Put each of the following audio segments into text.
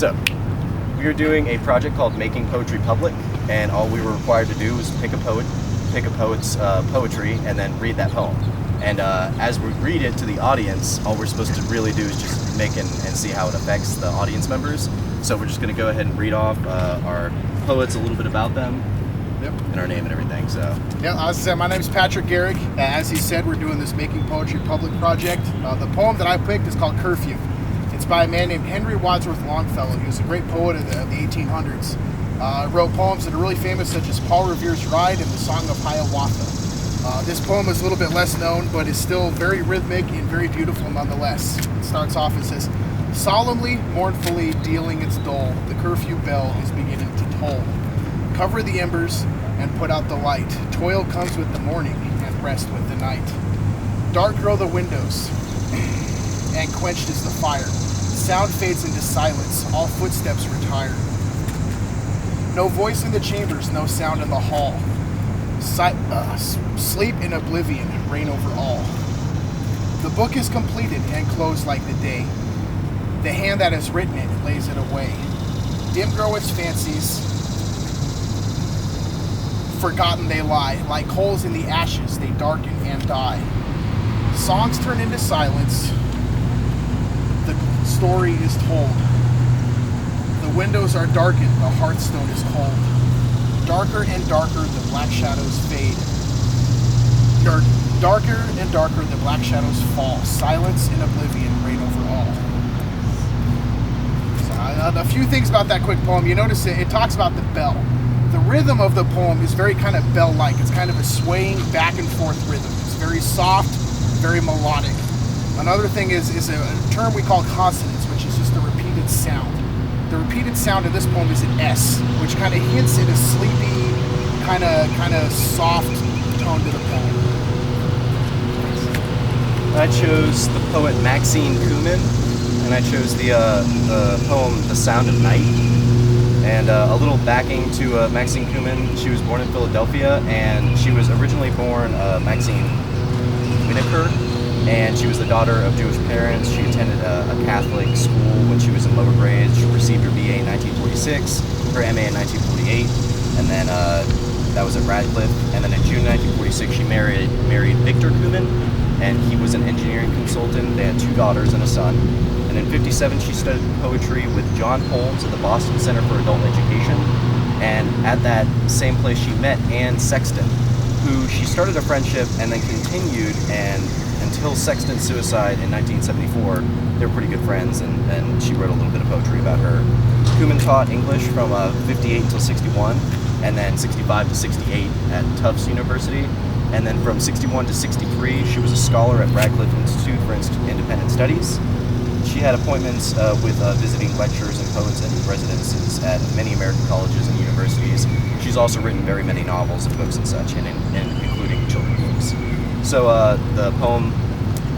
So, we are doing a project called Making Poetry Public, and all we were required to do was pick a poet's poetry, and then read that poem. And as we read it to the audience, all we're supposed to really do is just make and see how it affects the audience members. So we're just going to go ahead and read off our poets, a little bit about them, and our name and everything. So yeah, as I said, my name is Patrick Garrick. As he said, we're doing this Making Poetry Public project. The poem that I picked is called Curfew. It's by a man named Henry Wadsorth Longfellow. He was a great poet of the 1800s. Wrote poems that are really famous, such as Paul Revere's Ride and the Song of Hiawatha. This poem is a little bit less known, but is still very rhythmic and very beautiful nonetheless. It starts off and says, "Solemnly, mournfully dealing its dole, the curfew bell is beginning to toll. Cover the embers and put out the light. Toil comes with the morning and rest with the night. Dark grow the windows and quenched is the fire. Sound fades into silence, all footsteps retire. No voice in the chambers, no sound in the hall. Sleep in oblivion, reign over all. The book is completed and closed like the day. The hand that has written it lays it away. Dim grow its fancies, forgotten they lie. Like coals in the ashes, they darken and die. Songs turn into silence. The story is told. The windows are darkened, the hearthstone is cold. Darker and darker, the black shadows fade. Darker and darker, the black shadows fall. Silence and oblivion reign over all." So, a few things about that quick poem. You notice it talks about the bell. The rhythm of the poem is very kind of bell-like. It's kind of a swaying back and forth rhythm. It's very soft, very melodic. Another thing is a term we call consonance, which is just a repeated sound. The repeated sound in this poem is an S, which kind of hints at a sleepy, kind of soft tone to the poem. I chose the poet Maxine Kumen, and I chose the poem The Sound of Night. And a little backing to Maxine Kumen. She was born in Philadelphia, and she was originally born Maxine Whitaker, and she was the daughter of Jewish parents. She attended a Catholic school when she was in lower grades. She received her BA in 1946, her MA in 1948, and then that was at Radcliffe. And then in June 1946, she married Victor Kumen, and he was an engineering consultant. They had 2 daughters and a son. And in 1957, she studied poetry with John Holmes at the Boston Center for Adult Education. And at that same place, she met Anne Sexton, who she started a friendship and then continued. And until Sexton's suicide in 1974, they were pretty good friends. And she wrote a little bit of poetry about her. Kumen taught English from 58 until 61, and then 65 to 68 at Tufts University. And then from 61 to 63, she was a scholar at Radcliffe Institute for Independent Studies. She had appointments with visiting lecturers and poets and residences at many American colleges and universities. She's also written very many novels and books and such, and including children's books. So the poem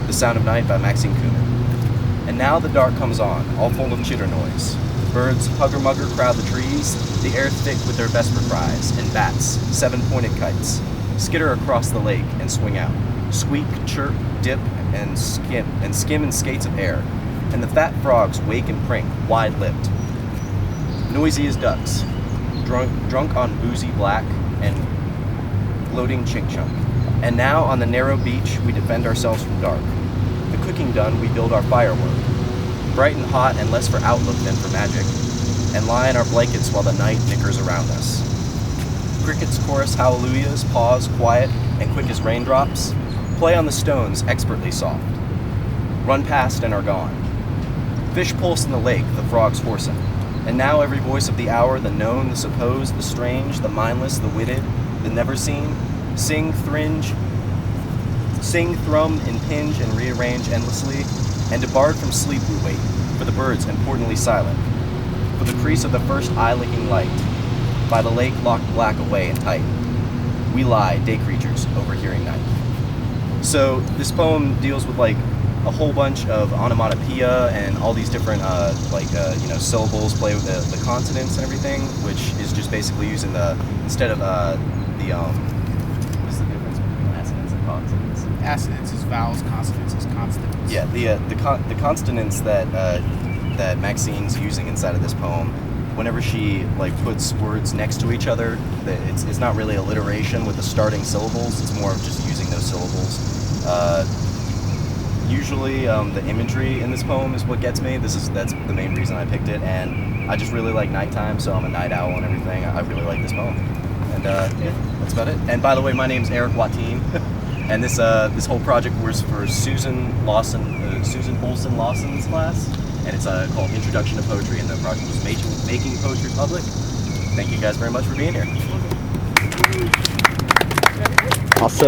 The Sound of Night by Maxine Kumen. "And now the dark comes on, all full of chitter noise. Birds hugger-mugger crowd the trees, the air thick with their vesper cries, and bats, 7-pointed kites, skitter across the lake and swing out, squeak, chirp, dip, and skim in skates of air. And the fat frogs wake and prink, wide-lipped, noisy as ducks, drunk on boozy black and gloating chink-chunk. And now on the narrow beach we defend ourselves from dark. The cooking done, we build our firework, bright and hot and less for outlook than for magic, and lie in our blankets while the night nickers around us. Crickets chorus hallelujahs, pause, quiet, and quick as raindrops, play on the stones expertly soft, run past and are gone. Fish pulse in the lake, the frogs hoarsen. And now every voice of the hour, the known, the supposed, the strange, the mindless, the witted, the never seen, sing, thrum, impinge, and rearrange endlessly, and debarred from sleep we wait, for the birds importantly silent, for the crease of the first eye-licking light, by the lake locked black away and tight. We lie, day creatures, overhearing night. So this poem deals with like a whole bunch of onomatopoeia and all these different syllables play with the consonants and everything, which is just basically using instead of what's the difference between assonance and consonants? Assonance is vowels, consonants is consonants. Yeah, the consonants that that Maxine's using inside of this poem, whenever she like puts words next to each other, it's not really alliteration with the starting syllables. It's more of just using those syllables. Usually, the imagery in this poem is what gets me. That's the main reason I picked it, and I just really like nighttime, so I'm a night owl and everything. I really like this poem, and yeah, that's about it. And by the way, my name's Eric Watine, and this whole project was for Susan Olson Lawson's class, and it's called Introduction to Poetry, and the project was making poetry public. Thank you guys very much for being here. Awesome.